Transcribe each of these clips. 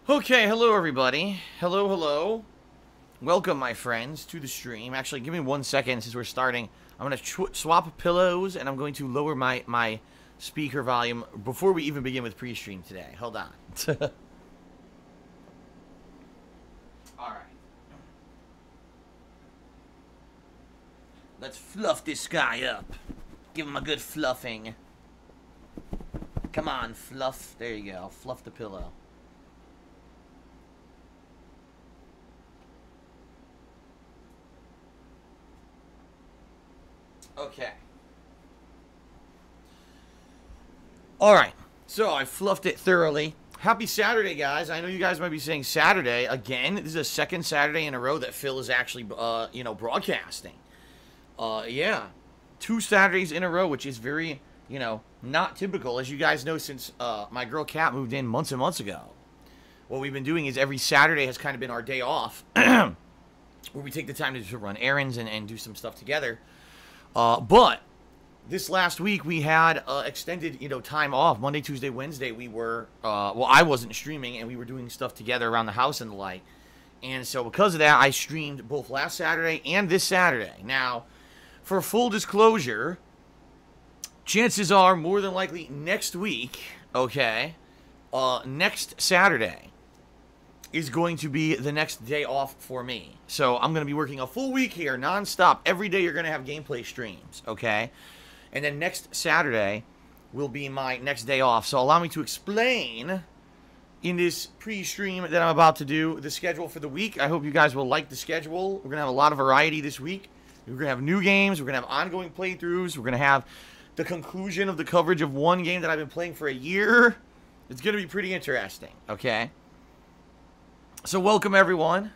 Okay, hello everybody. Hello. Welcome, my friends, to the stream. Actually, give me 1 second since we're starting. I'm going to swap pillows, and I'm going to lower my speaker volume before we even begin with pre-stream today. Hold on. Alright. Let's fluff this guy up. Give him a good fluffing. Come on, fluff. There you go. Fluff the pillow. Okay. Alright. So, I fluffed it thoroughly. Happy Saturday, guys. I know you guys might be saying Saturday. Again, this is the second Saturday in a row that Phil is actually, broadcasting. Yeah. 2 Saturdays in a row, which is very, not typical. As you guys know, since my girl Kat moved in months and months ago. What we've been doing is every Saturday has kind of been our day off. Where we take the time to run errands and do some stuff together. But this last week we had extended, time off. Monday, Tuesday, Wednesday we were, I wasn't streaming and we were doing stuff together around the house and the like. And so because of that, I streamed both last Saturday and this Saturday. Now, for full disclosure, chances are more than likely next week, okay, next Saturday is going to be the next day off for me. So I'm going to be working a full week here, non-stop. Every day you're going to have gameplay streams, okay? And then next Saturday will be my next day off. So allow me to explain in this pre-stream that I'm about to do the schedule for the week. I hope you guys will like the schedule. We're going to have a lot of variety this week. We're going to have new games. We're going to have ongoing playthroughs. We're going to have the conclusion of the coverage of one game that I've been playing for a year. It's going to be pretty interesting, okay? So welcome everyone.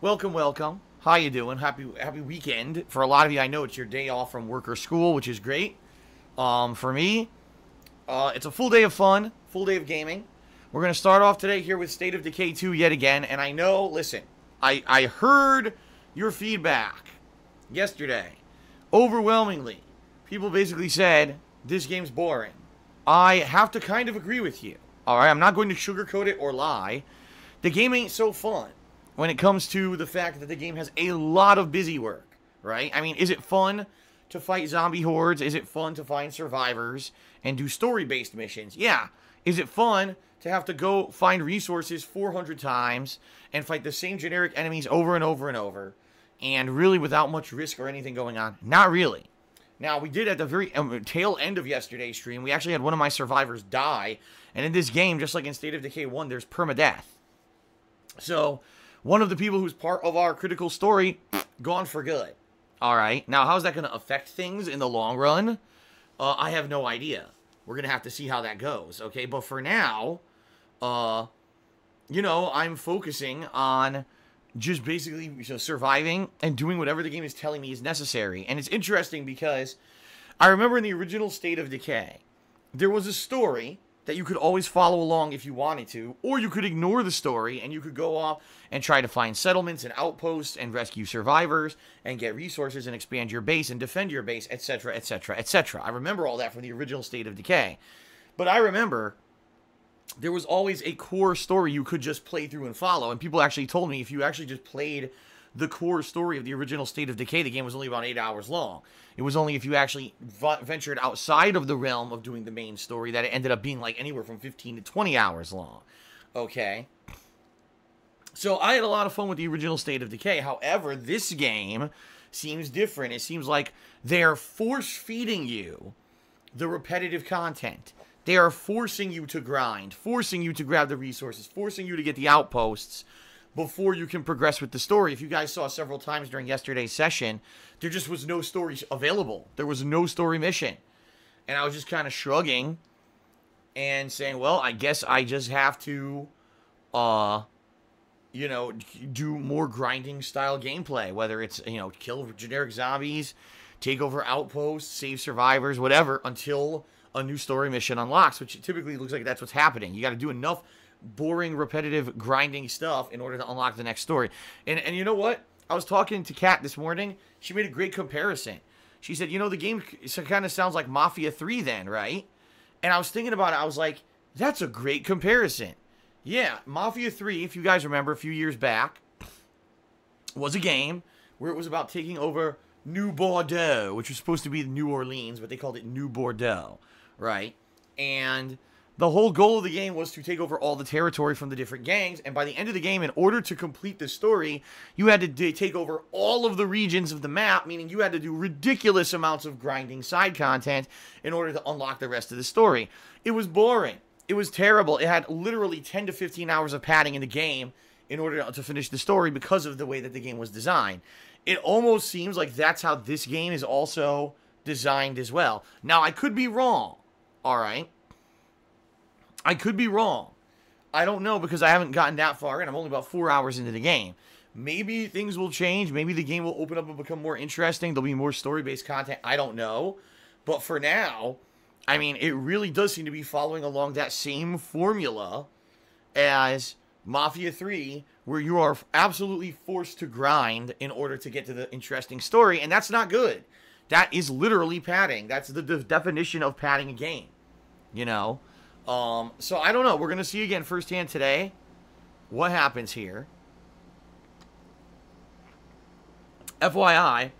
Welcome. How you doing? Happy weekend. For a lot of you, I know it's your day off from work or school, which is great. For me, it's a full day of fun, full day of gaming. We're going to start off today here with State of Decay 2 yet again. And I know, listen, I heard your feedback yesterday. Overwhelmingly, people basically said, this game's boring. I have to kind of agree with you. Alright, I'm not going to sugarcoat it or lie. The game ain't so fun when it comes to the fact that the game has a lot of busy work, right? I mean, is it fun to fight zombie hordes? Is it fun to find survivors and do story-based missions? Yeah. Is it fun to have to go find resources 400 times and fight the same generic enemies over and over and over and really without much risk or anything going on? Not really. Now, we did at the very tail end of yesterday's stream, we actually had one of my survivors die. And in this game, just like in State of Decay 1, there's permadeath. So, one of the people who's part of our critical story, gone for good. Alright, now how's that going to affect things in the long run? I have no idea. We're going to have to see how that goes, okay? But for now, I'm focusing on just basically surviving and doing whatever the game is telling me is necessary. And it's interesting because I remember in the original State of Decay, there was a story that you could always follow along if you wanted to, or you could ignore the story and you could go off and try to find settlements and outposts and rescue survivors and get resources and expand your base and defend your base, etc., etc., etc. I remember all that from the original State of Decay. But I remember there was always a core story you could just play through and follow, and people actually told me if you actually just played the core story of the original State of Decay, the game was only about 8 hours long. It was only if you actually ventured outside of the realm of doing the main story that it ended up being like anywhere from 15 to 20 hours long. Okay? So I had a lot of fun with the original State of Decay. However, this game seems different. It seems like they're force-feeding you the repetitive content. They are forcing you to grind, forcing you to grab the resources, forcing you to get the outposts before you can progress with the story. If you guys saw several times during yesterday's session, there just was no story available. There was no story mission. And I was just kind of shrugging and saying, well, I guess I just have to, do more grinding style gameplay. Whether it's, kill generic zombies, take over outposts, save survivors, whatever, until a new story mission unlocks, which typically looks like that's what's happening. You got to do enough boring, repetitive, grinding stuff in order to unlock the next story. And you know what? I was talking to Kat this morning. She made a great comparison. She said, the game kind of sounds like Mafia 3 then, right? And I was thinking about it. I was like, that's a great comparison. Yeah, Mafia 3, if you guys remember, a few years back, was a game where it was about taking over New Bordeaux, which was supposed to be New Orleans, but they called it New Bordeaux, right? And the whole goal of the game was to take over all the territory from the different gangs, and by the end of the game, in order to complete the story, you had to take over all of the regions of the map, meaning you had to do ridiculous amounts of grinding side content in order to unlock the rest of the story. It was boring. It was terrible. It had literally 10 to 15 hours of padding in the game in order to finish the story because of the way that the game was designed. It almost seems like that's how this game is also designed as well. Now, I could be wrong, all right? I could be wrong. I don't know because I haven't gotten that far in. I'm only about 4 hours into the game. Maybe things will change. Maybe the game will open up and become more interesting. There'll be more story-based content. I don't know. But for now, I mean, it really does seem to be following along that same formula as Mafia 3, where you are absolutely forced to grind in order to get to the interesting story, and that's not good. That is literally padding. That's the definition of padding a game, you know? So I don't know. We're going to see again firsthand today what happens here. FYI,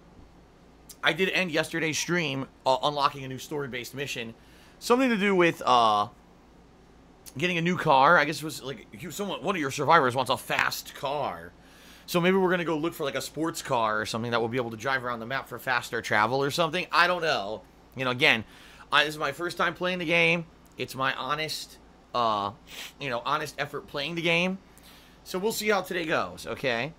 I did end yesterday's stream unlocking a new story-based mission. Something to do with getting a new car. I guess it was like one of your survivors wants a fast car. So maybe we're going to go look for like a sports car or something that will be able to drive around the map for faster travel or something. I don't know. You know, again, this is my first time playing the game. It's my honest, honest effort playing the game. So we'll see how today goes, okay?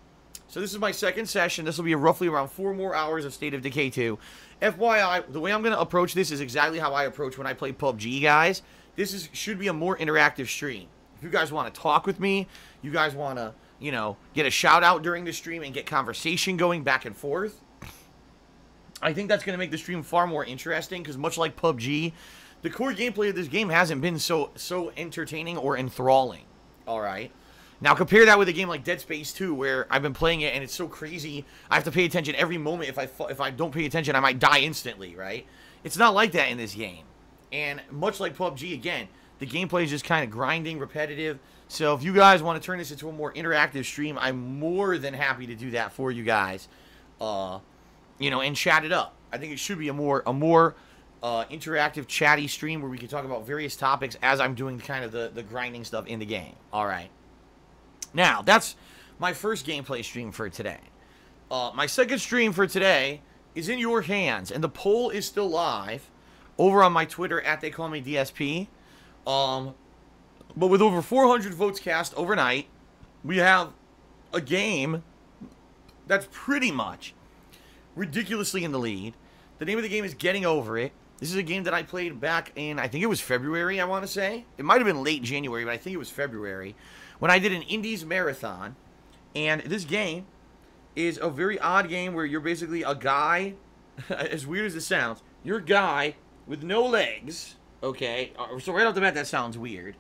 So this is my second session. This will be roughly around 4 more hours of State of Decay 2. FYI, the way I'm going to approach this is exactly how I approach when I play PUBG, guys. This should be a more interactive stream. If you guys want to talk with me, you guys want to, get a shout out during the stream and get conversation going back and forth, I think that's going to make the stream far more interesting because much like PUBG, the core gameplay of this game hasn't been so entertaining or enthralling, all right? Now, compare that with a game like Dead Space 2, where I've been playing it, and it's so crazy, I have to pay attention every moment. If I don't pay attention, I might die instantly, right? It's not like that in this game. And much like PUBG, again, the gameplay is just kind of grinding, repetitive. So if you guys want to turn this into a more interactive stream, I'm more than happy to do that for you guys, and chat it up. I think it should be a more interactive, chatty stream where we can talk about various topics as I'm doing kind of the grinding stuff in the game. All right. Now, that's my first gameplay stream for today. My second stream for today is in your hands, and the poll is still live over on my Twitter at TheyCallMeDSP. But with over 400 votes cast overnight, we have a game that's pretty much ridiculously in the lead. The name of the game is Getting Over It. This is a game that I played back in, I think it was February, I want to say. It might have been late January, but I think it was February, when I did an Indies marathon. And this game is a very odd game where you're basically a guy, as weird as it sounds, you're a guy with no legs, okay? So right off the bat, that sounds weird.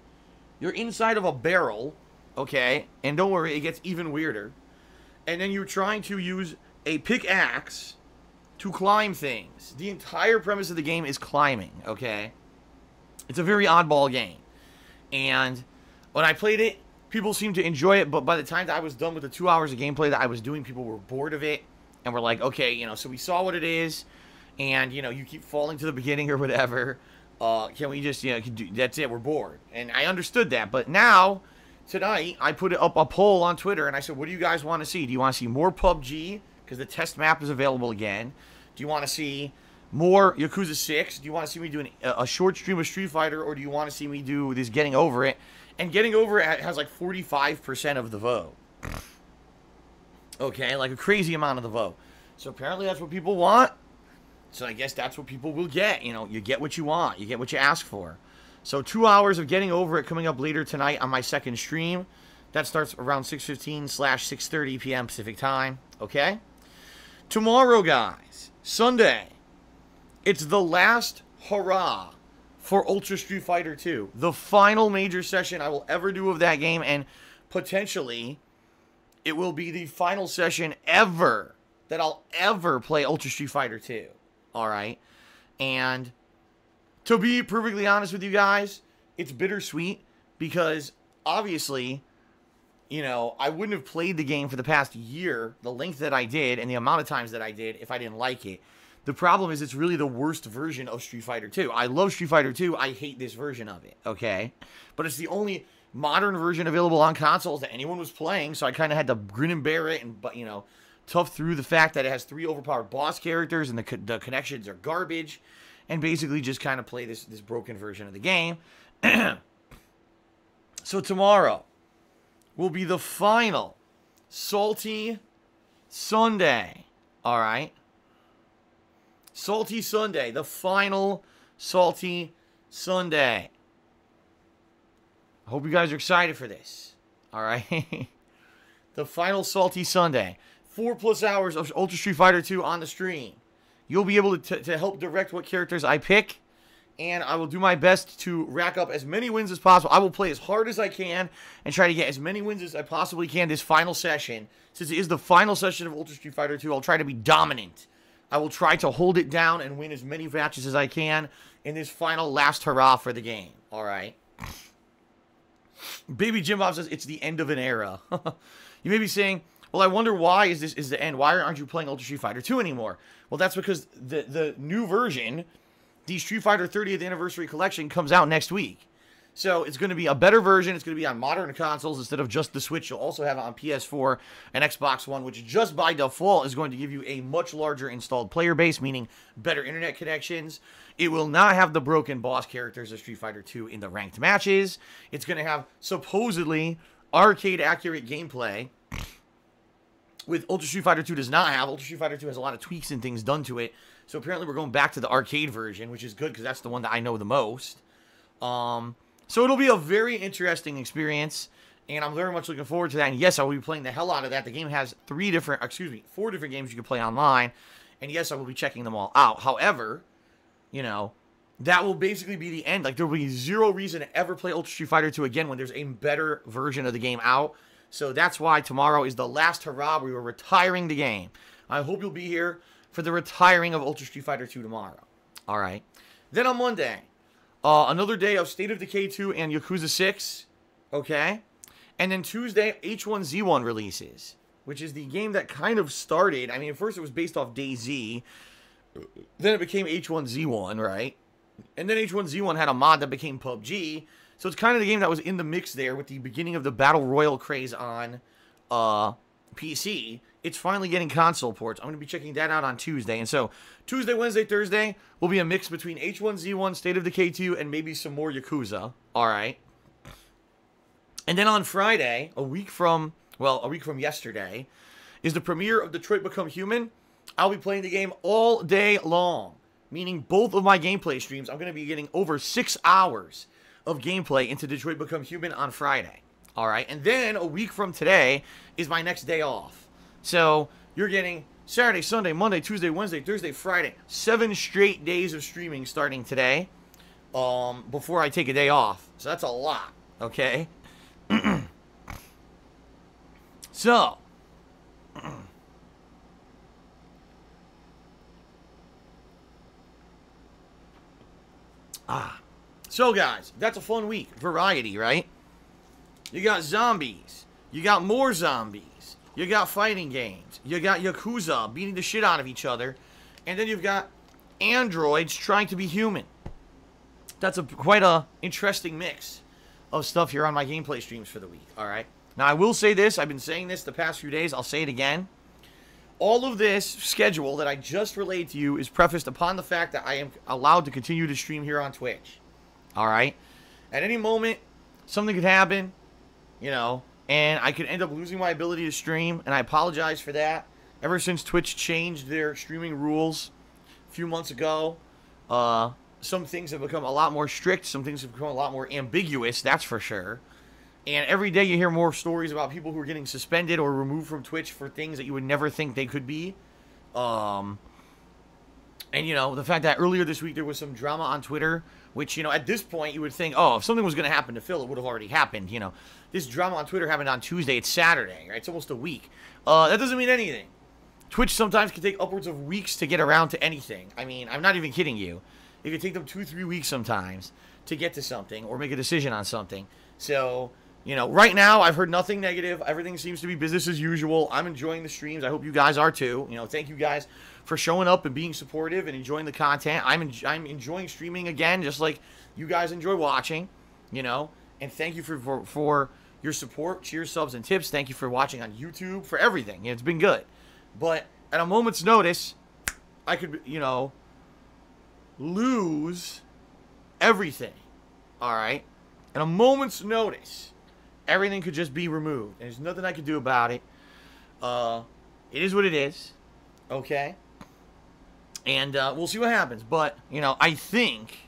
You're inside of a barrel, okay? And don't worry, it gets even weirder. And then you're trying to use a pickaxe to climb things. The entire premise of the game is climbing, okay? It's a very oddball game. And when I played it, people seemed to enjoy it, but by the time that I was done with the 2 hours of gameplay that I was doing, people were bored of it. And we're like, okay, so we saw what it is, and, you keep falling to the beginning or whatever. Can we just, that's it, we're bored. And I understood that, but now, tonight, I put up a poll on Twitter, and I said, what do you guys want to see? Do you want to see more PUBG? Because the test map is available again. Do you want to see more Yakuza 6? Do you want to see me do a short stream of Street Fighter, or do you want to see me do this Getting Over It? And Getting Over It has like 45% of the vote. Okay, like a crazy amount of the vote. So apparently that's what people want. So I guess that's what people will get. You get what you want. You get what you ask for. So 2 hours of Getting Over It coming up later tonight on my second stream. That starts around 6:15/6:30 p.m. Pacific time. Okay? Tomorrow, guys, Sunday, it's the last hurrah for Ultra Street Fighter 2. The final major session I will ever do of that game, and potentially it will be the final session ever that I'll ever play Ultra Street Fighter 2. All right? And to be perfectly honest with you guys, it's bittersweet because obviously, you know, I wouldn't have played the game for the past year, the length that I did, and the amount of times that I did, if I didn't like it. The problem is it's really the worst version of Street Fighter 2. I love Street Fighter 2. I hate this version of it, okay? But it's the only modern version available on consoles that anyone was playing, so I kind of had to grin and bear it and, you know, tough through the fact that it has 3 overpowered boss characters and the connections are garbage, and basically just kind of play this broken version of the game. So tomorrow will be the final Salty Sunday, all right? Salty Sunday, the final Salty Sunday. I hope you guys are excited for this, all right? The final Salty Sunday. 4+ hours of Ultra Street Fighter 2 on the stream. You'll be able to help direct what characters I pick, and I will do my best to rack up as many wins as possible. I will play as hard as I can and try to get as many wins as I possibly can this final session. Since it is the final session of Ultra Street Fighter 2, I'll try to be dominant. I will try to hold it down and win as many matches as I can in this final last hurrah for the game. All right. Baby Jim Bob says it's the end of an era. You may be saying, well, I wonder why is the end? Why aren't you playing Ultra Street Fighter 2 anymore? Well, that's because the new version, the Street Fighter 30th Anniversary Collection, comes out next week. So it's going to be a better version. It's going to be on modern consoles instead of just the Switch. You'll also have it on PS4 and Xbox One, which just by default is going to give you a much larger installed player base, meaning better internet connections. It will not have the broken boss characters of Street Fighter 2 in the ranked matches. It's going to have supposedly arcade-accurate gameplay, with Ultra Street Fighter 2 does not have. Ultra Street Fighter 2 has a lot of tweaks and things done to it. So apparently we're going back to the arcade version, which is good because that's the one that I know the most. So it'll be a very interesting experience, and I'm very much looking forward to that. And yes, I will be playing the hell out of that. The game has 4 different games you can play online. And yes, I will be checking them all out. However, you know, that will basically be the end. Like, there will be zero reason to ever play Ultra Street Fighter 2 again when there's a better version of the game out. So that's why tomorrow is the last hurrah. We were retiring the game. I hope you'll be here for the retiring of Ultra Street Fighter 2 tomorrow. All right. Then on Monday, another day of State of Decay 2 and Yakuza 6. Okay. And then Tuesday, H1Z1 releases, which is the game that kind of started. I mean, at first it was based off DayZ. Then it became H1Z1, right? And then H1Z1 had a mod that became PUBG. So it's kind of the game that was in the mix there with the beginning of the Battle Royale craze on PC. It's finally getting console ports. I'm going to be checking that out on Tuesday. And so Tuesday, Wednesday, Thursday will be a mix between H1Z1, State of Decay 2, and maybe some more Yakuza. All right. And then on Friday, a week from yesterday, is the premiere of Detroit Become Human. I'll be playing the game all day long, meaning both of my gameplay streams, I'm going to be getting over 6 hours of gameplay into Detroit Become Human on Friday. All right. And then a week from today is my next day off. So you're getting Saturday, Sunday, Monday, Tuesday, Wednesday, Thursday, Friday. 7 straight days of streaming starting today before I take a day off. So that's a lot. Okay. So. So guys, that's a fun week. Variety, right? You got zombies. You got more zombies. You got fighting games. You got Yakuza beating the shit out of each other. And then you've got androids trying to be human. That's quite a interesting mix of stuff here on my gameplay streams for the week. All right. Now, I will say this. I've been saying this the past few days. I'll say it again. All of this schedule that I just relayed to you is prefaced upon the fact that I am allowed to continue to stream here on Twitch. All right. At any moment, something could happen, you know, and I could end up losing my ability to stream, and I apologize for that. Ever since Twitch changed their streaming rules a few months ago, some things have become a lot more strict. Some things have become a lot more ambiguous, that's for sure. And every day you hear more stories about people who are getting suspended or removed from Twitch for things that you would never think they could be. And, you know, the fact that earlier this week there was some drama on Twitter, which, you know, at this point you would think, oh, if something was going to happen to Phil, it would have already happened, you know. This drama on Twitter happened on Tuesday. It's Saturday, right? It's almost a week. That doesn't mean anything. Twitch sometimes can take upwards of weeks to get around to anything. I mean, I'm not even kidding you. It can take them 2-3 weeks sometimes to get to something or make a decision on something. So, You know, right now, I've heard nothing negative. Everything seems to be business as usual. I'm enjoying the streams. I hope you guys are too. You know, thank you guys for showing up and being supportive and enjoying the content. I'm enjoying streaming again, just like you guys enjoy watching, you know. And thank you for your support, cheers, subs, and tips. Thank you for watching on YouTube, for everything. It's been good. But at a moment's notice, I could, you know, lose everything, all right? At a moment's notice, everything could just be removed. And there's nothing I could do about it. It is what it is. Okay? And we'll see what happens. But, you know, I think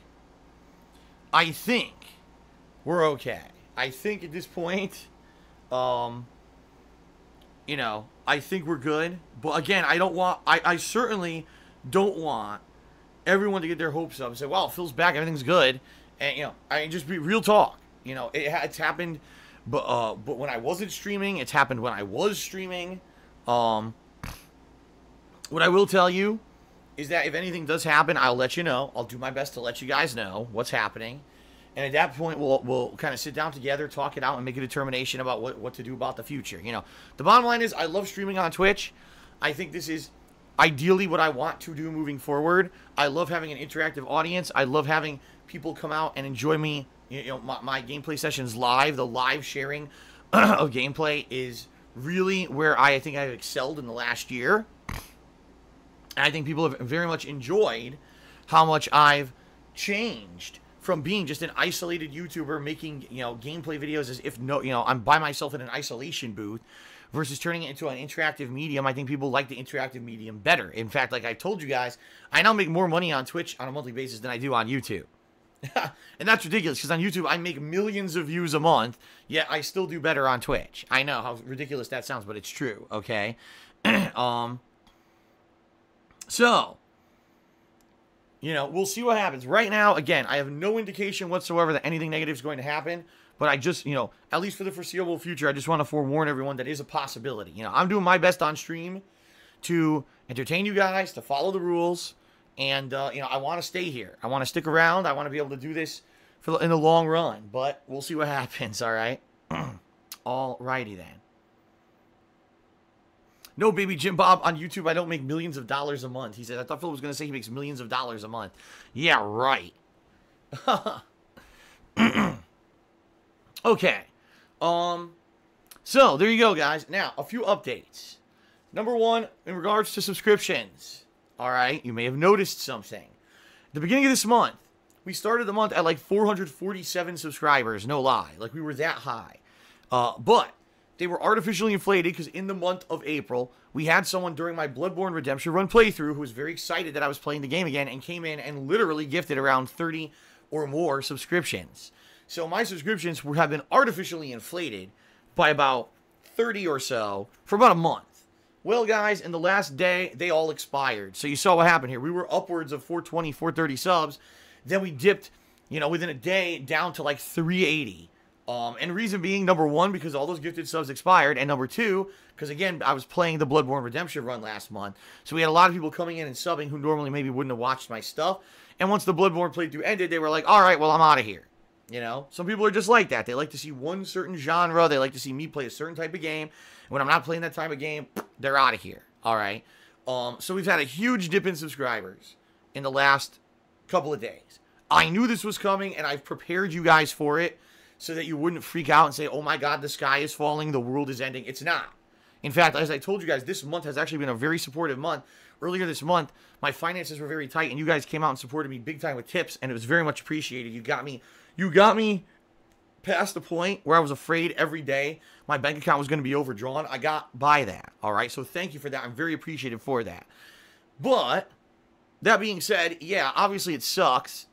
we're okay. I think at this point, you know, I think we're good. But again, I certainly don't want everyone to get their hopes up and say, wow, Phil's back, everything's good. And, you know, I just be real talk. You know, it's happened. But when I wasn't streaming, it's happened when I was streaming. What I will tell you is that if anything does happen, I'll let you know. I'll do my best to let you guys know what's happening. And at that point, we'll kind of sit down together, talk it out, and make a determination about what to do about the future. You know, the bottom line is I love streaming on Twitch. I think this is ideally what I want to do moving forward. I love having an interactive audience. I love having people come out and enjoy me. You know, my gameplay sessions live, the live sharing of gameplay is really where I think I've excelled in the last year. And I think people have very much enjoyed how much I've changed from being just an isolated YouTuber making, you know, gameplay videos as if, no, you know, I'm by myself in an isolation booth versus turning it into an interactive medium. I think people like the interactive medium better. In fact, like I told you guys, I now make more money on Twitch on a monthly basis than I do on YouTube. And that's ridiculous, because on YouTube I make millions of views a month, yet I still do better on Twitch. I know how ridiculous that sounds, but it's true, okay? So, you know, we'll see what happens. Right now, again, I have no indication whatsoever that anything negative is going to happen, but I just, you know, at least for the foreseeable future, I just want to forewarn everyone that is a possibility. You know, I'm doing my best on stream to entertain you guys, to follow the rules. And, you know, I want to stay here. I want to stick around. I want to be able to do this in the long run. But we'll see what happens, all right? Alrighty then. No, baby Jim Bob, on YouTube, I don't make millions of dollars a month. He said, I thought Phil was going to say he makes millions of dollars a month. Yeah, right. Okay. So, there you go, guys. Now, a few updates. Number one, in regards to subscriptions. All right, you may have noticed something. At the beginning of this month, we started the month at like 447 subscribers, no lie. Like, we were that high. But they were artificially inflated because in the month of April, we had someone during my Bloodborne Redemption Run playthrough who was very excited that I was playing the game again and came in and literally gifted around 30 or more subscriptions. So my subscriptions have been artificially inflated by about 30 or so for about a month. Well, guys, in the last day, they all expired. So you saw what happened here. We were upwards of 420, 430 subs. Then we dipped, you know, within a day down to like 380. And reason being, number one, because all those gifted subs expired. And number two, because, again, I was playing the Bloodborne Redemption Run last month. So we had a lot of people coming in and subbing who normally maybe wouldn't have watched my stuff. And once the Bloodborne playthrough ended, they were like, all right, well, I'm out of here. You know, some people are just like that. They like to see one certain genre. They like to see me play a certain type of game. When I'm not playing that type of game, they're out of here. All right. So we've had a huge dip in subscribers in the last couple of days. I knew this was coming, and I've prepared you guys for it so that you wouldn't freak out and say, oh my God, the sky is falling, the world is ending. It's not. In fact, as I told you guys, this month has actually been a very supportive month. Earlier this month, my finances were very tight, and you guys came out and supported me big time with tips, and it was very much appreciated. You got me past the point where I was afraid every day my bank account was going to be overdrawn. I got by that, all right? So thank you for that. I'm very appreciative for that. But that being said, yeah, obviously it sucks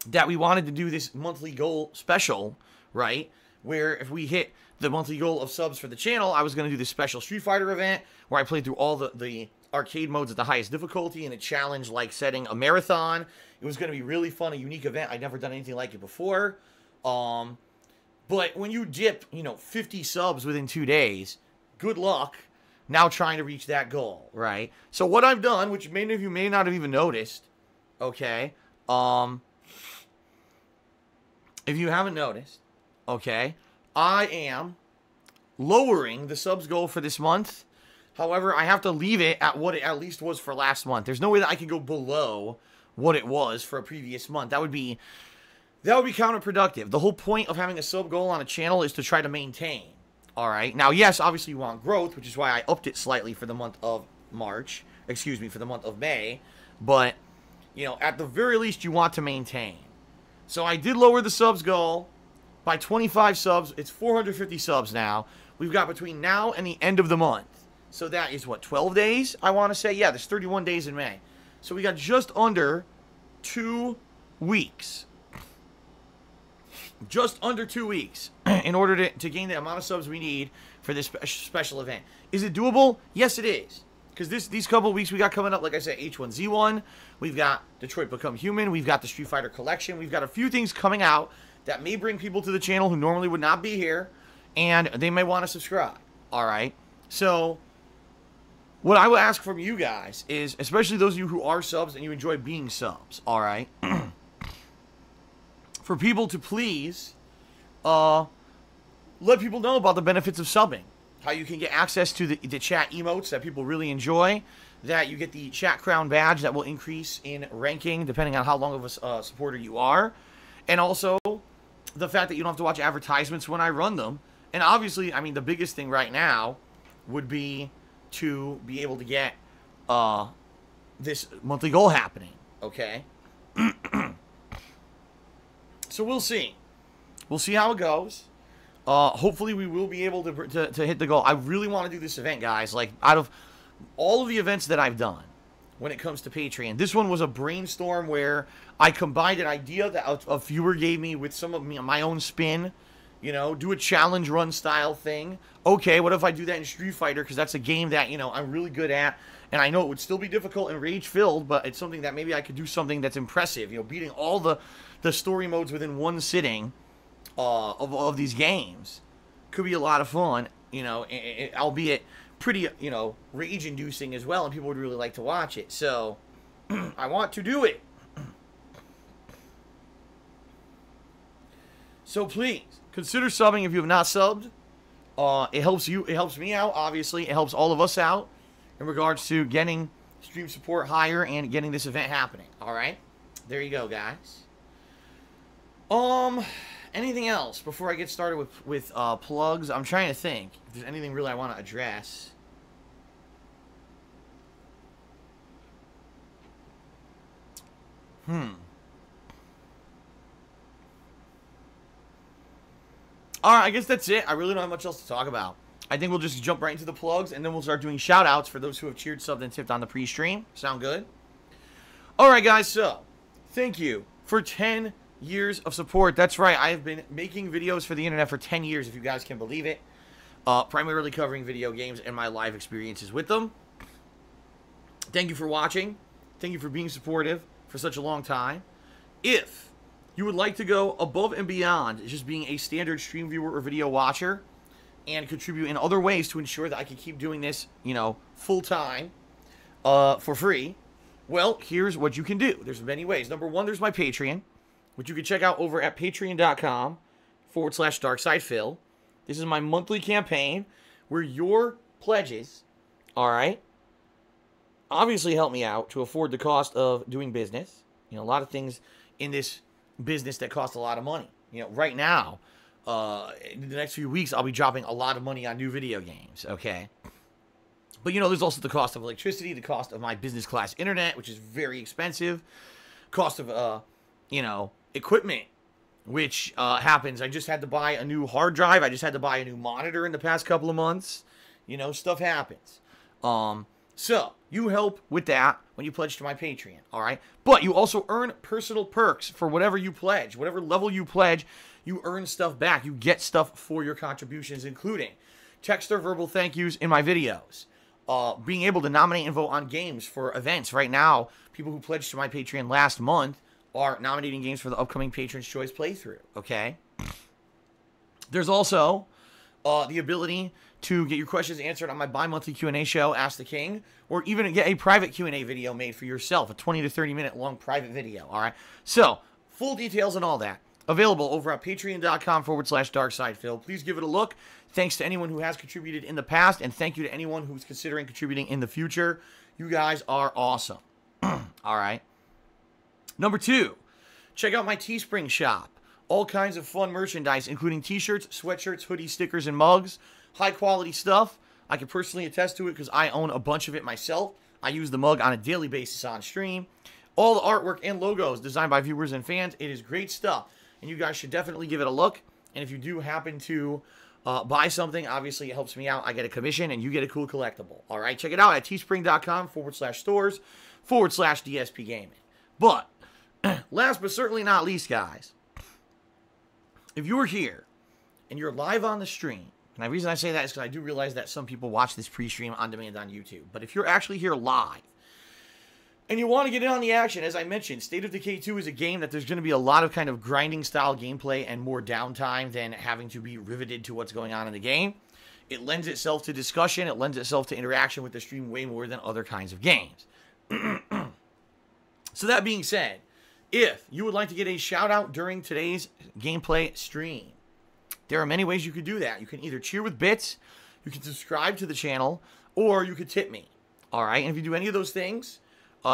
that we wanted to do this monthly goal special, right? Where if we hit the monthly goal of subs for the channel, I was going to do this special Street Fighter event where I played through all the arcade modes at the highest difficulty in a challenge like setting a marathon. It was going to be really fun, a unique event. I'd never done anything like it before. But when you dip, 50 subs within 2 days, good luck now trying to reach that goal, right? So what I've done, which many of you may not have even noticed, okay, if you haven't noticed, okay, I am lowering the subs goal for this month. However, I have to leave it at what it at least was for last month. There's no way that I can go below what it was for a previous month. That would be counterproductive. The whole point of having a sub goal on a channel is to try to maintain. All right. Now, yes, obviously you want growth, which is why I upped it slightly for the month of March. Excuse me, for the month of May. But, you know, at the very least, you want to maintain. So I did lower the subs goal by 25 subs. It's 450 subs now. We've got between now and the end of the month. So that is, what, 12 days, I want to say? Yeah, there's 31 days in May. So we got just under 2 weeks. Just under 2 weeks in order to gain the amount of subs we need for this special event. Is it doable? Yes, it is. Because these couple of weeks we got coming up, like I said, H1Z1. We've got Detroit Become Human. We've got the Street Fighter Collection. We've got a few things coming out that may bring people to the channel who normally would not be here. And they may want to subscribe. All right? So what I will ask from you guys is, especially those of you who are subs and you enjoy being subs, all right, for people to please let people know about the benefits of subbing. How you can get access to the chat emotes that people really enjoy, that you get the chat crown badge that will increase in ranking depending on how long of a supporter you are, and also the fact that you don't have to watch advertisements when I run them. And obviously, I mean, the biggest thing right now would be to be able to get this monthly goal happening, okay? So we'll see. We'll see how it goes. Hopefully we will be able to hit the goal. I really want to do this event, guys. Like, out of all of the events that I've done when it comes to Patreon, this one was a brainstorm where I combined an idea that a viewer gave me with some of my own spin. You know, do a challenge run style thing. Okay, what if I do that in Street Fighter? Because that's a game that, you know, I'm really good at. And I know it would still be difficult and rage-filled, but it's something that maybe I could do something that's impressive. You know, beating all the story modes within one sitting of these games could be a lot of fun, you know, albeit pretty, you know, rage-inducing as well, and people would really like to watch it. So, I want to do it. So please, consider subbing if you have not subbed. It helps you, it helps me out, obviously. It helps all of us out in regards to getting stream support higher and getting this event happening. Alright? There you go, guys. Anything else before I get started with plugs? I'm trying to think if there's anything really I want to address. Alright, I guess that's it. I really don't have much else to talk about. I think we'll just jump right into the plugs, and then we'll start doing shout-outs for those who have cheered, subbed, and tipped on the pre-stream. Sound good? Alright, guys, so thank you for 10 years of support. That's right, I have been making videos for the internet for 10 years, if you guys can believe it. Primarily covering video games and my live experiences with them. Thank you for watching. Thank you for being supportive for such a long time. If you would like to go above and beyond just being a standard stream viewer or video watcher and contribute in other ways to ensure that I can keep doing this, you know, full-time for free, well, here's what you can do. There's many ways. Number one, there's my Patreon, which you can check out over at patreon.com/DarksidePhil. This is my monthly campaign where your pledges, all right, obviously help me out to afford the cost of doing business. You know, a lot of things in this business that cost a lot of money. You know, right now, in the next few weeks, I'll be dropping a lot of money on new video games, okay? But, you know, there's also the cost of electricity, the cost of my business class internet, which is very expensive, cost of, you know, equipment, which happens. I just had to buy a new hard drive. I just had to buy a new monitor in the past couple of months. You know, stuff happens. So, you help with that when you pledge to my Patreon, all right? But you also earn personal perks for whatever you pledge. Whatever level you pledge, you earn stuff back. You get stuff for your contributions, including text or verbal thank yous in my videos. Being able to nominate and vote on games for events. Right now, people who pledged to my Patreon last month are nominating games for the upcoming Patron's Choice playthrough, okay? There's also the ability to get your questions answered on my bi-monthly Q&A show, Ask the King, or even get a private Q&A video made for yourself, a 20 to 30 minute long private video, all right? So, full details and all that available over at patreon.com/darksidephil. Please give it a look. Thanks to anyone who has contributed in the past, and thank you to anyone who's considering contributing in the future. You guys are awesome. All right. Number 2, check out my Teespring shop. All kinds of fun merchandise, including t-shirts, sweatshirts, hoodies, stickers, and mugs. High quality stuff. I can personally attest to it because I own a bunch of it myself. I use the mug on a daily basis on stream. All the artwork and logos designed by viewers and fans. It is great stuff, and you guys should definitely give it a look. And if you do happen to buy something, obviously it helps me out. I get a commission, and you get a cool collectible. All right, check it out at teespring.com/stores/DSPGaming. But last but certainly not least, guys, if you are here and you're live on the stream, and the reason I say that is because I do realize that some people watch this pre-stream on demand on YouTube. But if you're actually here live and you want to get in on the action, as I mentioned, State of Decay 2 is a game that there's going to be a lot of kind of grinding style gameplay and more downtime than having to be riveted to what's going on in the game. It lends itself to discussion. It lends itself to interaction with the stream way more than other kinds of games. So that being said, if you would like to get a shout out during today's gameplay stream, there are many ways you could do that. You can either cheer with bits, you can subscribe to the channel, or you could tip me. All right, and if you do any of those things,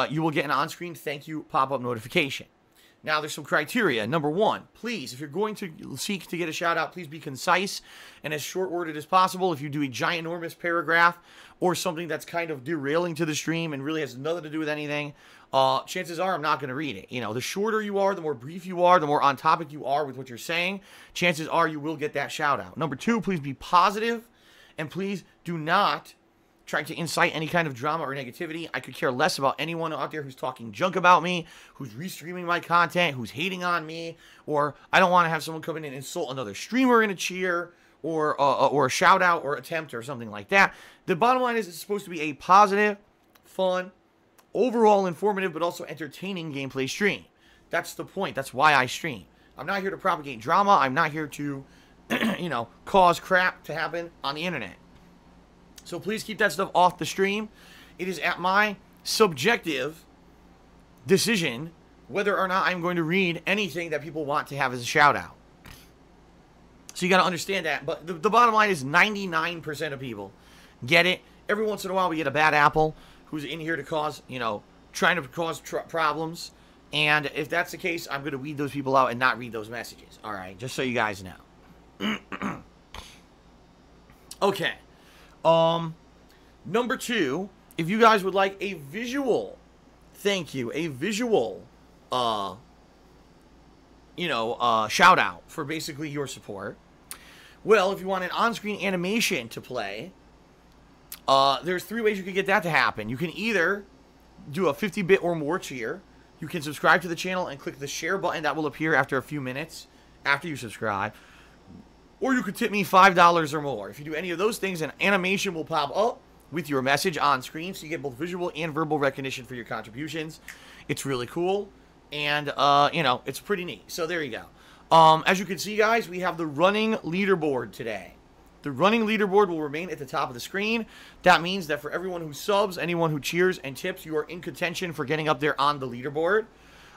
you will get an on-screen thank you pop-up notification. Now, there's some criteria. Number 1, please, if you're going to seek to get a shout-out, please be concise and as short-worded as possible. If you do a ginormous paragraph or something that's kind of derailing to the stream and really has nothing to do with anything, chances are I'm not going to read it. You know, the shorter you are, the more brief you are, the more on topic you are with what you're saying, chances are you will get that shout-out. Number 2, please be positive, and please do not trying to incite any kind of drama or negativity. I could care less about anyone out there who's talking junk about me, who's restreaming my content, who's hating on me, or I don't want to have someone come in and insult another streamer in a cheer, or a shout out or attempt or something like that. The bottom line is it's supposed to be a positive, fun, overall informative, but also entertaining gameplay stream. That's the point. That's why I stream. I'm not here to propagate drama. I'm not here to, you know, cause crap to happen on the internet. So please keep that stuff off the stream. It is at my subjective decision whether or not I'm going to read anything that people want to have as a shout out. So you got to understand that. But the bottom line is 99% of people get it. Every once in a while we get a bad apple who's in here to cause, you know, trying to cause problems. And if that's the case, I'm going to weed those people out and not read those messages. All right, just so you guys know. Okay. Number 2, if you guys would like a visual, thank you, a visual, shout out for basically your support. Well, if you want an on-screen animation to play, there's 3 ways you can get that to happen. You can either do a 50-bit or more cheer. You can subscribe to the channel and click the share button that will appear after a few minutes after you subscribe. Or you could tip me $5 or more. If you do any of those things, an animation will pop up with your message on screen, so you get both visual and verbal recognition for your contributions. It's really cool, and, it's pretty neat. So there you go. As you can see, guys, we have the running leaderboard today. The running leaderboard will remain at the top of the screen. That means that for everyone who subs, anyone who cheers and tips, you are in contention for getting up there on the leaderboard.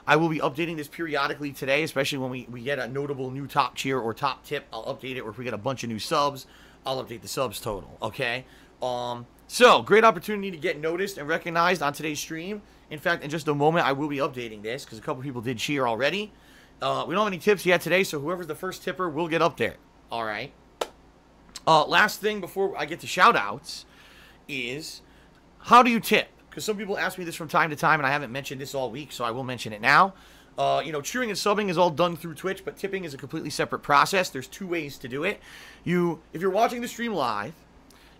I will be updating this periodically today, especially when we get a notable new top cheer or top tip. I'll update it, or if we get a bunch of new subs, I'll update the subs total, okay? So, great opportunity to get noticed and recognized on today's stream. In fact, in just a moment, I will be updating this, because a couple people did cheer already. We don't have any tips yet today, so whoever's the first tipper will get up there, all right? Last thing before I get to shout-outs is, how do you tip? Because some people ask me this from time to time, and I haven't mentioned this all week, so I will mention it now. Cheering and subbing is all done through Twitch, but tipping is a completely separate process. There's 2 ways to do it. If you're watching the stream live,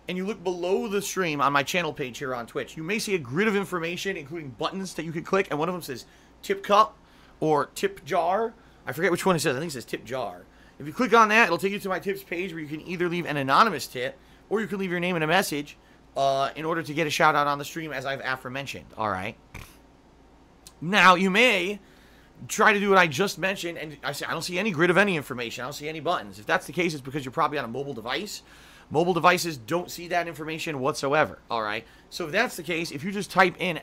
and you look below the stream on my channel page here on Twitch, you may see a grid of information, including buttons that you can click, and one of them says tip cup or tip jar. I forget which one it says. I think it says tip jar. If you click on that, it'll take you to my tips page where you can either leave an anonymous tip, or you can leave your name and a message in order to get a shout out on the stream, as I've aforementioned. All right. Now, you may try to do what I just mentioned, and I don't see any grid of any information. I don't see any buttons. If that's the case, it's because you're probably on a mobile device. Mobile devices don't see that information whatsoever. All right. So if that's the case, if you just type in !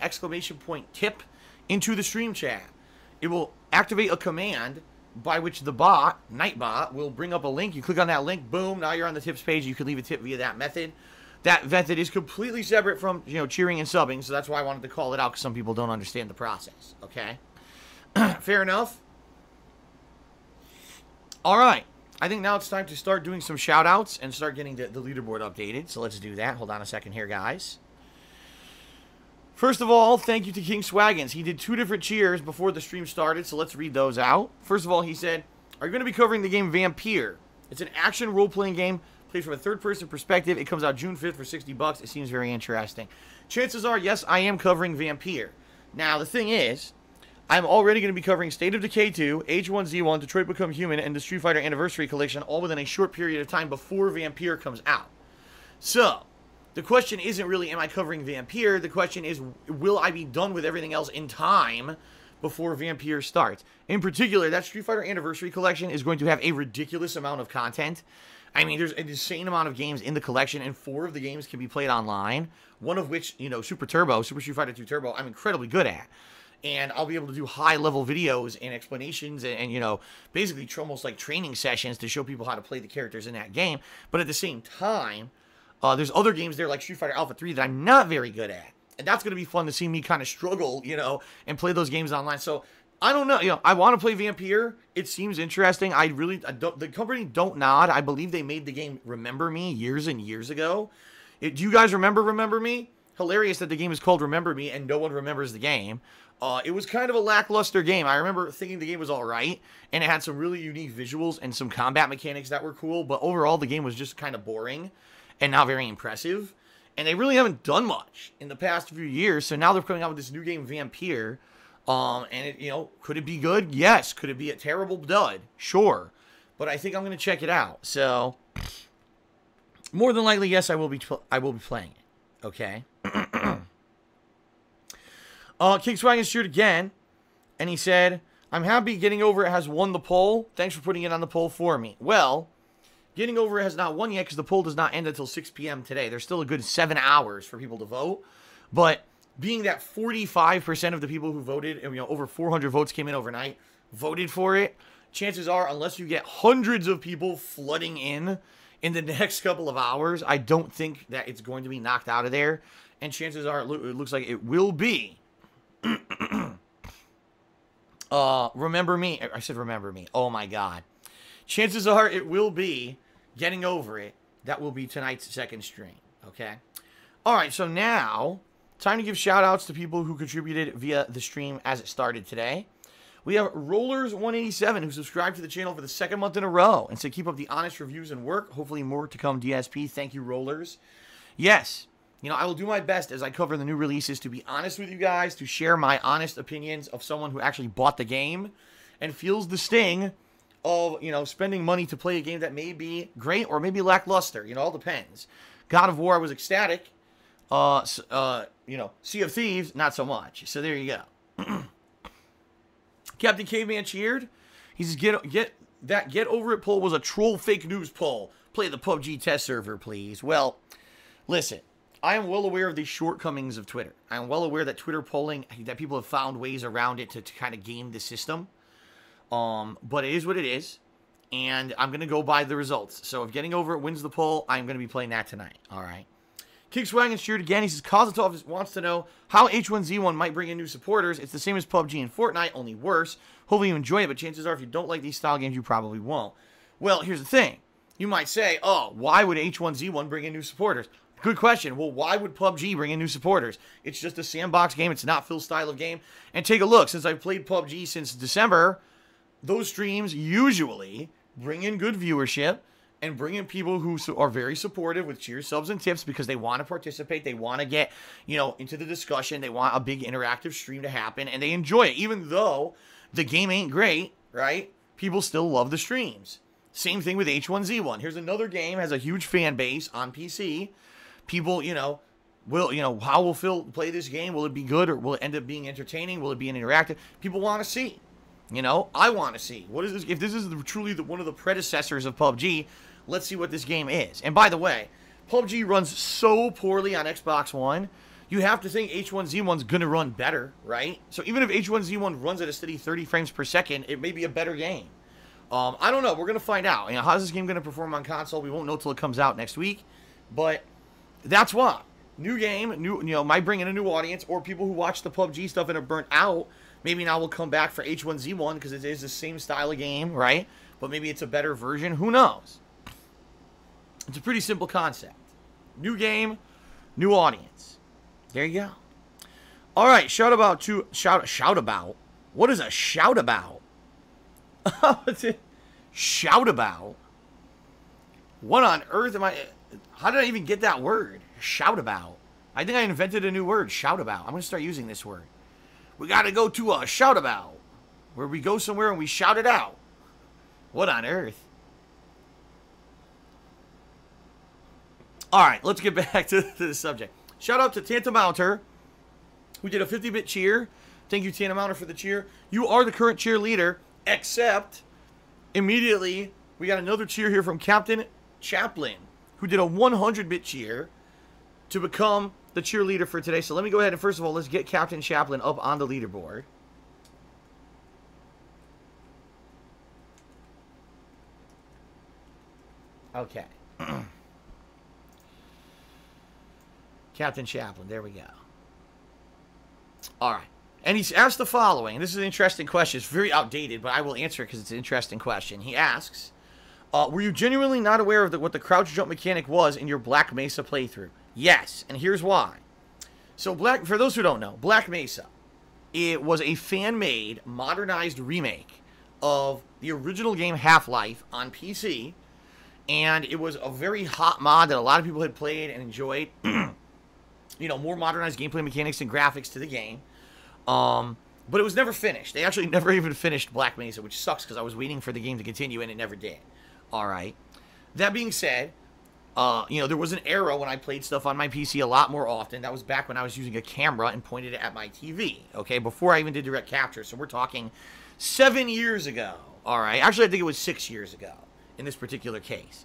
tip into the stream chat, it will activate a command by which the bot, Nightbot, will bring up a link. You click on that link, boom, now you're on the tips page. You can leave a tip via that method. That method is completely separate from, cheering and subbing, so that's why I wanted to call it out, because some people don't understand the process, okay? Fair enough? All right. I think now it's time to start doing some shout-outs and start getting the leaderboard updated, so let's do that. Hold on a second here, guys. First of all, thank you to King Swaggins. He did 2 different cheers before the stream started, so let's read those out. First of all, he said, are you going to be covering the game Vampire? It's an action role-playing game, played from a third-person perspective. It comes out June 5th for $60. It seems very interesting. Chances are, yes, I am covering Vampire. Now, the thing is, I'm already going to be covering State of Decay 2, H1Z1, Detroit Become Human, and the Street Fighter Anniversary Collection, all within a short period of time before Vampire comes out. So, the question isn't really, am I covering Vampire? The question is, will I be done with everything else in time before Vampire starts? In particular, that Street Fighter Anniversary Collection is going to have a ridiculous amount of content. I mean, there's an insane amount of games in the collection, and 4 of the games can be played online. One of which, Super Street Fighter 2 Turbo, I'm incredibly good at. And I'll be able to do high-level videos and explanations and basically almost like training sessions to show people how to play the characters in that game. But at the same time, there's other games there like Street Fighter Alpha 3 that I'm not very good at. And that's going to be fun to see me kind of struggle, and play those games online. So, I don't know. I want to play Vampire. It seems interesting. The company don't nod. I believe they made the game Remember Me years and years ago. Do you guys remember Me? Hilarious that the game is called Remember Me and no one remembers the game. It was kind of a lackluster game. I remember thinking the game was alright, and it had some really unique visuals and some combat mechanics that were cool, but overall the game was just kind of boring and not very impressive. And they really haven't done much in the past few years, so now they're coming out with this new game, Vampire. And it, could it be good? Yes. Could it be a terrible dud? Sure. But I think I'm going to check it out. So, more than likely, yes, I will be playing it. Okay. King Swaggins cheered again, and he said, I'm happy Getting Over It has won the poll. Thanks for putting it on the poll for me. Well, Getting Over It has not won yet because the poll does not end until 6 p.m. today. There's still a good 7 hours for people to vote. But being that 45% of the people who voted, over 400 votes came in overnight, voted for it, chances are, unless you get hundreds of people flooding in the next couple of hours, I don't think that it's going to be knocked out of there. And chances are, it looks like it will be. Remember Me. I said Remember Me. Oh my God. Chances are it will be Getting Over It. That will be tonight's second stream. Okay. All right. So now, time to give shout outs to people who contributed via the stream as it started today. We have Rollers187 who subscribed to the channel for the 2nd month in a row and said keep up the honest reviews and work. Hopefully more to come, DSP. Thank you, Rollers. Yes. I will do my best as I cover the new releases to be honest with you guys, to share my honest opinions of someone who actually bought the game and feels the sting of, spending money to play a game that may be great or maybe lackluster. All depends. God of War, I was ecstatic. Sea of Thieves, not so much. So there you go. Captain Caveman cheered. He says, Get Over It poll was a troll fake news poll. Play the PUBG test server, please. Well, listen. I am well aware of the shortcomings of Twitter. I am well aware that Twitter polling, that people have found ways around it to kind of game the system. But it is what it is. And I'm going to go by the results. So if Getting Over It wins the poll, I'm going to be playing that tonight. All right. King Swaggins cheered again. He says, Kozatov wants to know how H1Z1 might bring in new supporters. It's the same as PUBG and Fortnite, only worse. Hopefully you enjoy it, but chances are if you don't like these style games, you probably won't. Well, here's the thing. You might say, oh, why would H1Z1 bring in new supporters? Good question. Well, why would PUBG bring in new supporters? It's just a sandbox game. It's not Phil's style of game. And take a look. Since I've played PUBG since December, those streams usually bring in good viewership and bring in people who are very supportive with cheers, subs, and tips because they want to participate. They want to get, into the discussion. They want a big interactive stream to happen, and they enjoy it. Even though the game ain't great, right? People still love the streams. Same thing with H1Z1. Here's another game, has a huge fan base on PC. People, how will Phil play this game? Will it be good or will it end up being entertaining? Will it be an interactive? People want to see. I want to see. What is this? If this is truly one of the predecessors of PUBG, let's see what this game is. And by the way, PUBG runs so poorly on Xbox One, you have to think H1Z1's going to run better, right? So even if H1Z1 runs at a steady 30 frames per second, it may be a better game. I don't know. We're going to find out. You know, how's this game going to perform on console? We won't know till it comes out next week. But that's why. New game, might bring in a new audience, or people who watch the PUBG stuff and are burnt out. Maybe now we'll come back for H1Z1 because it is the same style of game, right? But maybe it's a better version. Who knows? It's a pretty simple concept. New game, new audience. There you go. All right, shout about. What is a shout about? Shout about? What on earth am I? How did I even get that word? Shout about. I think I invented a new word. Shout about. I'm going to start using this word. We got to go to a shout about, where we go somewhere and we shout it out. What on earth? All right, let's get back to the subject. Shout out to Tantamounter, who did a 50-bit cheer. Thank you, Tantamounter, for the cheer. You are the current cheerleader, except immediately we got another cheer here from Captain Chaplin, who did a 100-bit cheer to become the cheerleader for today. So let me go ahead and first of all, let's get Captain Chaplin up on the leaderboard. Okay. Captain Chaplin, there we go. All right. And he's asked the following. This is an interesting question. It's very outdated, but I will answer it because it's an interesting question. He asks, were you genuinely not aware of what the crouch jump mechanic was in your Black Mesa playthrough? Yes, and here's why. So, for those who don't know, Black Mesa, it was a fan-made, modernized remake of the original game Half-Life on PC, and it was a very hot mod that a lot of people had played and enjoyed. You know, more modernized gameplay mechanics and graphics to the game. But it was never finished. They actually never even finished Black Mesa, which sucks because I was waiting for the game to continue and it never did. All right. That being said, there was an era when I played stuff on my PC a lot more often. That was back when I was using a camera and pointed it at my TV. Okay, before I even did direct capture. So we're talking 7 years ago. All right. Actually, I think it was 6 years ago in this particular case.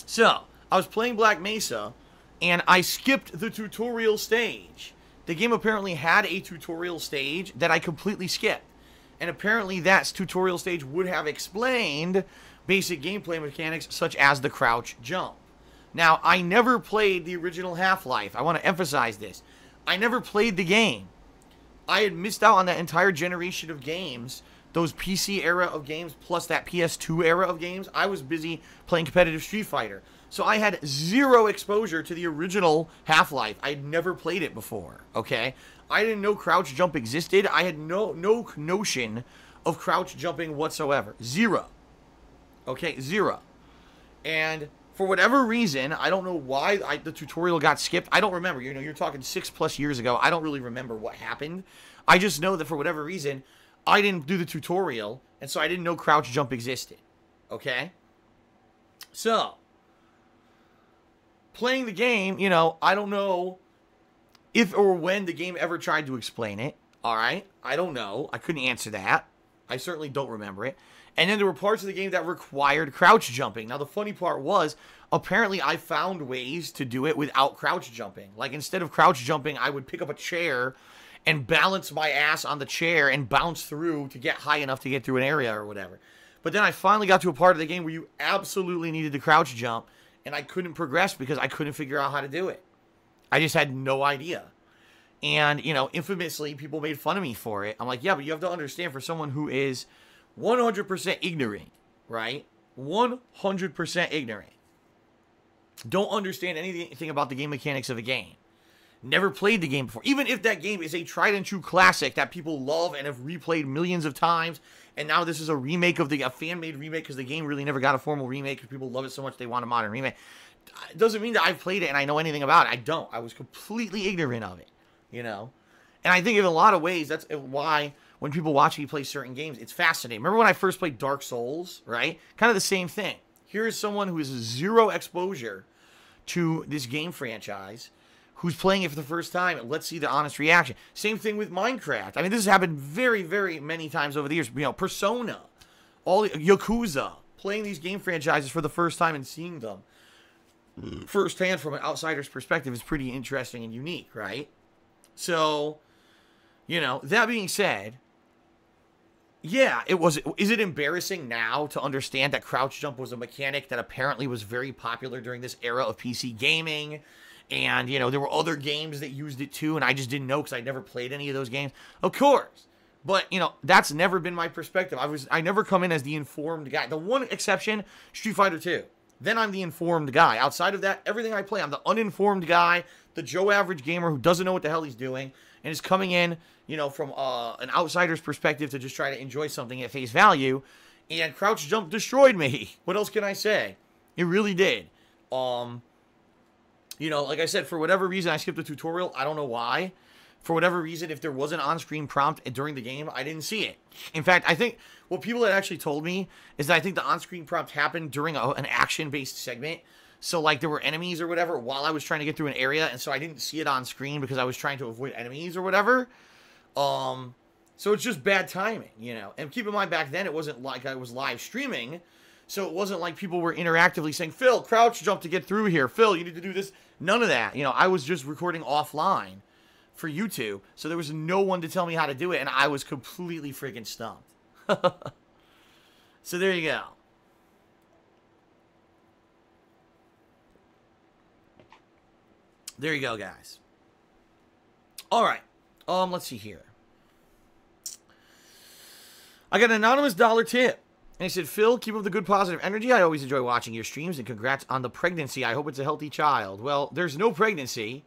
So I was playing Black Mesa, and I skipped the tutorial stage. The game apparently had a tutorial stage that I completely skipped. And apparently that tutorial stage would have explained basic gameplay mechanics such as the crouch jump. Now, I never played the original Half-Life. I want to emphasize this. I never played the game. I had missed out on that entire generation of games, those PC era of games, plus that PS2 era of games. I was busy playing competitive Street Fighter. So I had zero exposure to the original Half-Life. I'd never played it before, okay? I didn't know crouch jump existed. I had no notion of crouch jumping whatsoever. Zero. Okay, zero. And for whatever reason, I don't know why the tutorial got skipped. I don't remember. You know, you're talking 6+ years ago. I don't really remember what happened. I just know that for whatever reason, I didn't do the tutorial, and so I didn't know crouch jump existed. Okay? So, playing the game, you know, I don't know if or when the game ever tried to explain it. All right? I don't know. I couldn't answer that. I certainly don't remember it. And then there were parts of the game that required crouch jumping. Now, the funny part was, apparently I found ways to do it without crouch jumping. Like, instead of crouch jumping, I would pick up a chair and balance my ass on the chair and bounce through to get high enough to get through an area or whatever. But then I finally got to a part of the game where you absolutely needed to crouch jump, and I couldn't progress because I couldn't figure out how to do it. I just had no idea. And, you know, infamously, people made fun of me for it. I'm like, yeah, but you have to understand, for someone who is 100% ignorant, right? 100% ignorant. Don't understand anything about the game mechanics of a game. Never played the game before. Even if that game is a tried and true classic that people love and have replayed millions of times, and now this is a remake of a fan-made remake because the game really never got a formal remake because people love it so much they want a modern remake. It doesn't mean that I've played it and I know anything about it. I don't. I was completely ignorant of it, you know? And I think in a lot of ways, that's why when people watch me play certain games, it's fascinating. Remember when I first played Dark Souls, right? Kind of the same thing. Here is someone who has zero exposure to this game franchise, who's playing it for the first time, and let's see the honest reaction. Same thing with Minecraft. I mean, this has happened very, very many times over the years. You know, Persona, all Yakuza, playing these game franchises for the first time and seeing them firsthand from an outsider's perspective is pretty interesting and unique, right? So, you know, that being said, Yeah, it was. Is it embarrassing now to understand that crouch jump was a mechanic that apparently was very popular during this era of PC gaming? And, you know, there were other games that used it too, and I just didn't know because I never played any of those games. Of course. But, you know, that's never been my perspective. I never come in as the informed guy. The one exception, Street Fighter 2. Then I'm the informed guy. Outside of that, everything I play, I'm the uninformed guy, the Joe Average gamer who doesn't know what the hell he's doing, and is coming in, you know, from an outsider's perspective to just try to enjoy something at face value. And crouch jump destroyed me. What else can I say? It really did. You know, like I said, for whatever reason, I skipped the tutorial. I don't know why. For whatever reason, if there was an on-screen prompt during the game, I didn't see it. In fact, I think what people had actually told me is that I think the on-screen prompt happened during an action-based segment. So, like, there were enemies or whatever while I was trying to get through an area, and so I didn't see it on screen because I was trying to avoid enemies or whatever. So it's just bad timing, you know. And keep in mind, back then, it wasn't like I was live streaming, so it wasn't like people were interactively saying, Phil, crouch jump to get through here. Phil, you need to do this. None of that. You know, I was just recording offline for YouTube, so there was no one to tell me how to do it, and I was completely freaking stumped. So there you go. There you go, guys. All right. Let's see here. I got an anonymous $1 tip. And he said, Phil, keep up the good positive energy. I always enjoy watching your streams, and congrats on the pregnancy. I hope it's a healthy child. Well, there's no pregnancy.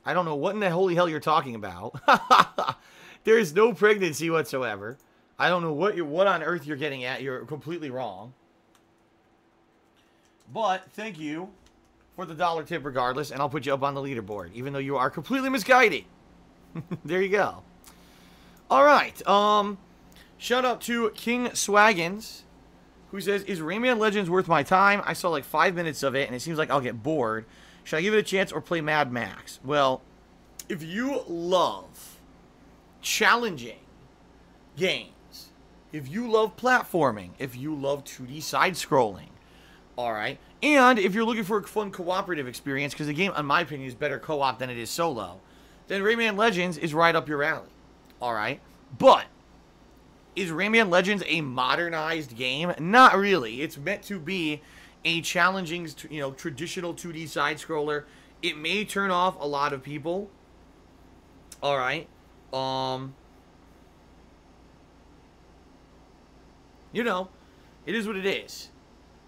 I don't know what in the holy hell you're talking about. There is no pregnancy whatsoever. I don't know what on earth you're getting at. You're completely wrong. But thank you for the $1 tip regardless, and I'll put you up on the leaderboard, even though you are completely misguided. There you go. All right. Shout out to King Swaggins, who says, is Rayman Legends worth my time? I saw like 5 minutes of it, and it seems like I'll get bored. Should I give it a chance or play Mad Max? Well, if you love challenging games, if you love platforming, if you love 2D side-scrolling, all right, and if you're looking for a fun cooperative experience, because the game, in my opinion, is better co-op than it is solo, then Rayman Legends is right up your alley, all right? But is Rayman Legends a modernized game? Not really. It's meant to be a challenging, you know, traditional 2D side-scroller. It may turn off a lot of people. All right. You know, it is what it is.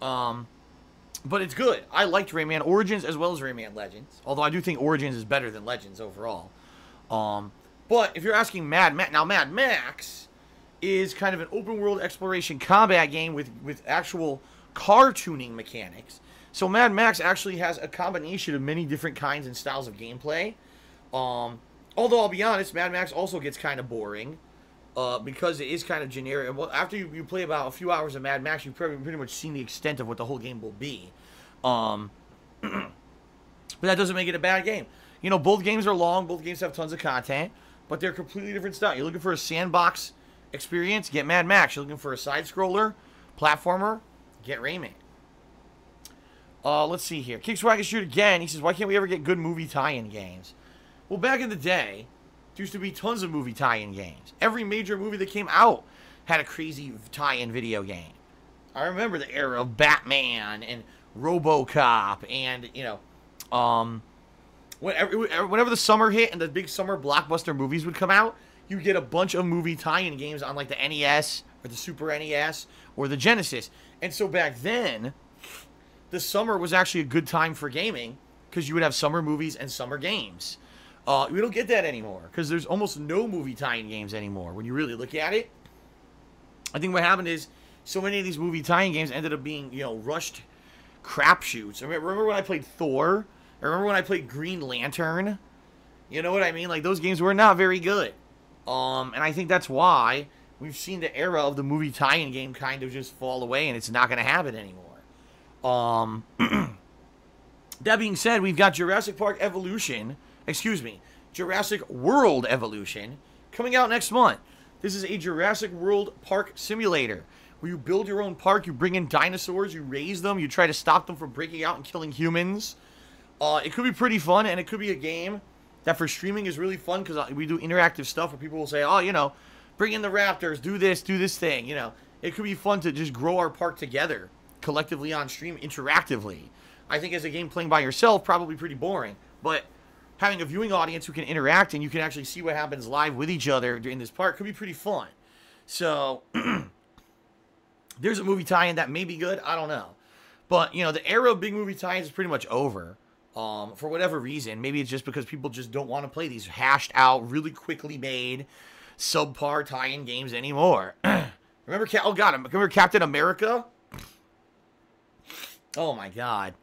But it's good. I liked Rayman Origins as well as Rayman Legends. Although I do think Origins is better than Legends overall. But if you're asking Mad Max is kind of an open-world exploration combat game with actual car tuning mechanics. So Mad Max actually has a combination of many different kinds and styles of gameplay. Although I'll be honest, Mad Max also gets kind of boring because it is kind of generic. Well, after you play about a few hours of Mad Max, you've pretty much seen the extent of what the whole game will be. But that doesn't make it a bad game. You know, both games are long. Both games have tons of content, but they're completely different style. You're looking for a sandbox experience, get Mad Max. You're looking for a side-scroller, platformer, get Rayman. Let's see here. Kickswagger shoot again. He says, why can't we ever get good movie tie-in games? Well, back in the day, there used to be tons of movie tie-in games. Every major movie that came out had a crazy tie-in video game. I remember the era of Batman and RoboCop and, you know, whenever the summer hit and the big summer blockbuster movies would come out, you get a bunch of movie tie-in games on like the NES or the Super NES or the Genesis. And so back then, the summer was actually a good time for gaming because you would have summer movies and summer games. We don't get that anymore because there's almost no movie tie-in games anymore when you really look at it. I think what happened is so many of these movie tie-in games ended up being, you know, rushed crapshoots. I remember when I played Thor? I remember when I played Green Lantern? You know what I mean? Like, those games were not very good. And I think that's why we've seen the era of the movie tie-in game kind of just fall away, and it's not going to happen anymore. That being said, we've got Jurassic World Evolution coming out next month. This is a Jurassic World Park simulator where you build your own park, you bring in dinosaurs, you raise them, you try to stop them from breaking out and killing humans. It could be pretty fun, and it could be a game that for streaming is really fun because we do interactive stuff where people will say, oh, you know, bring in the Raptors, do this thing, you know. It could be fun to just grow our park together, collectively on stream, interactively. I think as a game playing by yourself, probably pretty boring. But having a viewing audience who can interact and you can actually see what happens live with each other in this park could be pretty fun. So, there's a movie tie-in that may be good. I don't know. But, you know, the era of big movie tie-ins is pretty much over. For whatever reason. Maybe it's just because people just don't want to play these hashed out, really quickly made, subpar tie-in games anymore. Remember Captain America? Oh my god.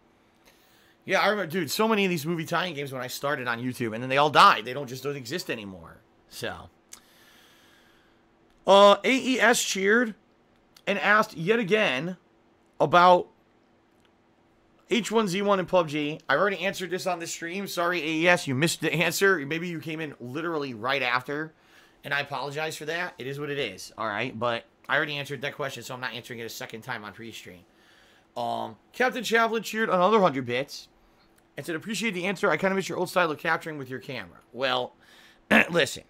Yeah, I remember, dude, so many of these movie tie-in games when I started on YouTube, and then they all died. They don't exist anymore. So. AES cheered and asked yet again about H1Z1 and PUBG. I've already answered this on the stream. Sorry, AES, you missed the answer. Maybe you came in literally right after, and I apologize for that. It is what it is, all right? But I already answered that question, so I'm not answering it a second time on pre-stream. Captain Chaplin cheered another 100 bits and said, appreciate the answer. I kind of miss your old style of capturing with your camera. Well, listen.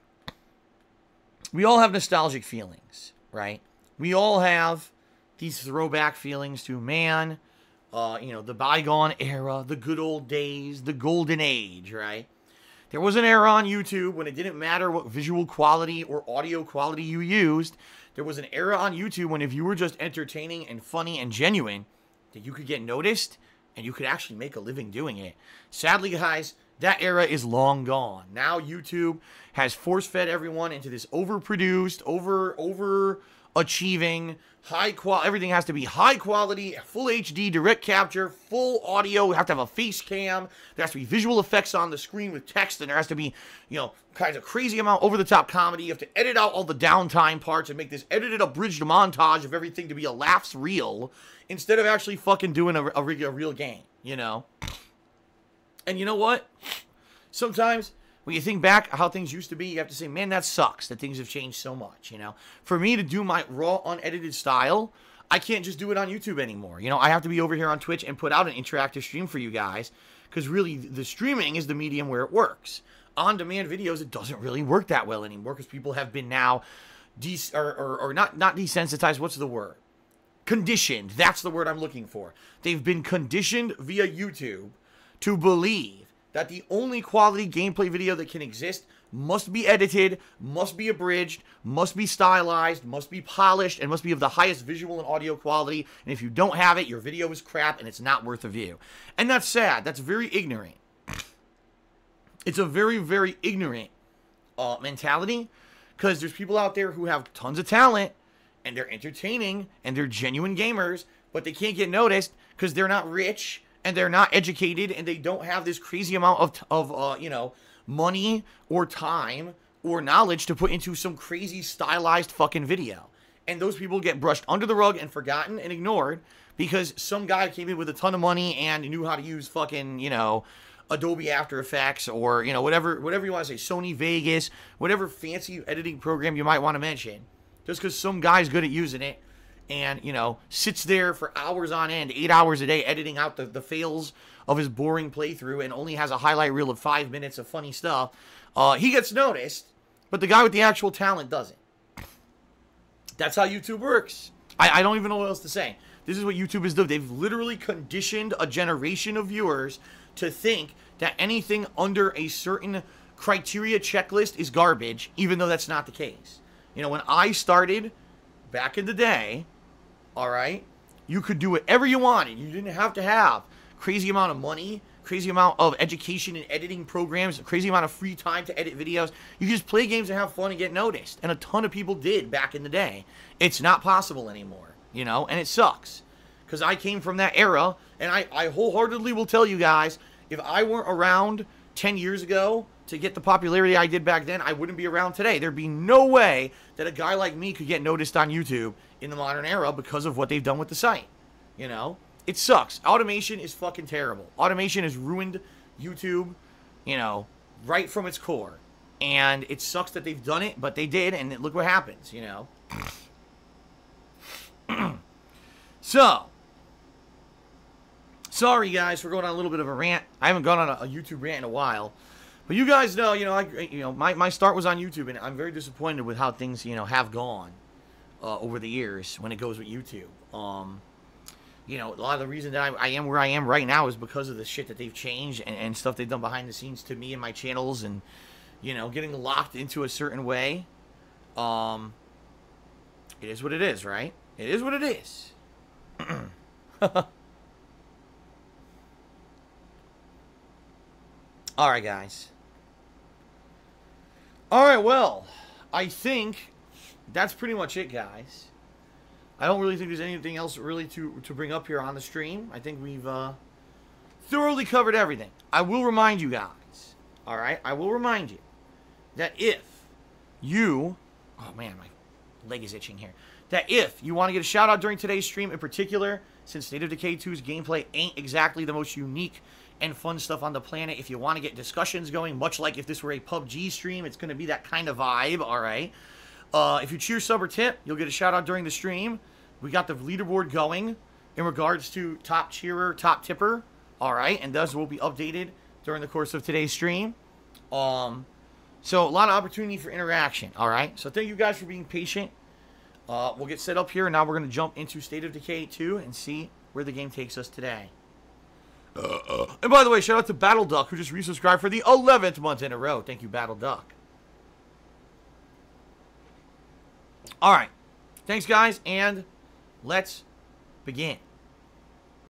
We all have nostalgic feelings, right? We all have these throwback feelings to, man, you know, the bygone era, the good old days, the golden age, right? There was an era on YouTube when it didn't matter what visual quality or audio quality you used. There was an era on YouTube when if you were just entertaining and funny and genuine, that you could get noticed and you could actually make a living doing it. Sadly, guys, that era is long gone. Now YouTube has force-fed everyone into this overproduced, overachieving, high quality. Everything has to be high quality, full HD, direct capture, full audio. You have to have a face cam. There has to be visual effects on the screen with text, and there has to be, you know, kinds of crazy amount over-the-top comedy. You have to edit out all the downtime parts and make this edited, abridged montage of everything to be a laughs reel instead of actually fucking doing a real game, you know? And you know what? Sometimes when you think back how things used to be, you have to say, man, that sucks that things have changed so much, you know? For me to do my raw, unedited style, I can't just do it on YouTube anymore. You know, I have to be over here on Twitch and put out an interactive stream for you guys because really the streaming is the medium where it works. On-demand videos, it doesn't really work that well anymore because people have been now not desensitized. What's the word? Conditioned. That's the word I'm looking for. They've been conditioned via YouTube to believe that the only quality gameplay video that can exist must be edited, must be abridged, must be stylized, must be polished, and must be of the highest visual and audio quality. And if you don't have it, your video is crap and it's not worth a view. And that's sad. That's very ignorant. It's a very, very ignorant mentality because there's people out there who have tons of talent and they're entertaining and they're genuine gamers, but they can't get noticed because they're not rich and they're not educated, and they don't have this crazy amount of you know, money or time or knowledge to put into some crazy stylized fucking video. And those people get brushed under the rug and forgotten and ignored because some guy came in with a ton of money and knew how to use fucking, you know, Adobe After Effects or, you know, whatever you want to say, Sony Vegas, whatever fancy editing program you might want to mention. Just because some guy's good at using it and, you know, sits there for hours on end, 8 hours a day, editing out the fails of his boring playthrough and only has a highlight reel of 5 minutes of funny stuff, he gets noticed, but the guy with the actual talent doesn't. That's how YouTube works. I don't even know what else to say. This is what YouTube has done. They've literally conditioned a generation of viewers to think that anything under a certain criteria checklist is garbage, even though that's not the case. You know, when I started back in the day, all right, you could do whatever you wanted. You didn't have to have crazy amount of money, crazy amount of education and editing programs, crazy amount of free time to edit videos. You just play games and have fun and get noticed. And a ton of people did back in the day. It's not possible anymore, you know, and it sucks. Because I came from that era, and I wholeheartedly will tell you guys, if I weren't around 10 years ago to get the popularity I did back then, I wouldn't be around today. There'd be no way that a guy like me could get noticed on YouTube in the modern era because of what they've done with the site. You know? It sucks. Automation is fucking terrible. Automation has ruined YouTube, you know, right from its core. And it sucks that they've done it, but they did, and look what happens, you know? So, sorry guys for going on a little bit of a rant. I haven't gone on a YouTube rant in a while. But you guys know, my start was on YouTube, and I'm very disappointed with how things, have gone over the years when it goes with YouTube. A lot of the reason that I am where I am right now is because of the shit that they've changed and stuff they've done behind the scenes to me and my channels, and, getting locked into a certain way. It is what it is, right? It is what it is. Alright, guys. Alright, well, I think that's pretty much it, guys. I don't really think there's anything else really to bring up here on the stream. I think we've thoroughly covered everything. I will remind you guys, alright? I will remind you that if you... Oh, man, my leg is itching here. That if you want to get a shout-out during today's stream in particular, since State of Decay 2's gameplay ain't exactly the most unique and fun stuff on the planet, if you want to get discussions going, much like if this were a PUBG stream, it's going to be that kind of vibe, alright? If you cheer, sub, or tip, you'll get a shout-out during the stream. We got the leaderboard going in regards to top cheerer, top tipper, alright? And those will be updated during the course of today's stream. So a lot of opportunity for interaction, alright? So thank you guys for being patient. We'll get set up here, and now we're going to jump into State of Decay 2 and see where the game takes us today. And by the way, shout out to Battle Duck, who just resubscribed for the 11th month in a row. Thank you, Battle Duck. Alright. Thanks, guys, and let's begin.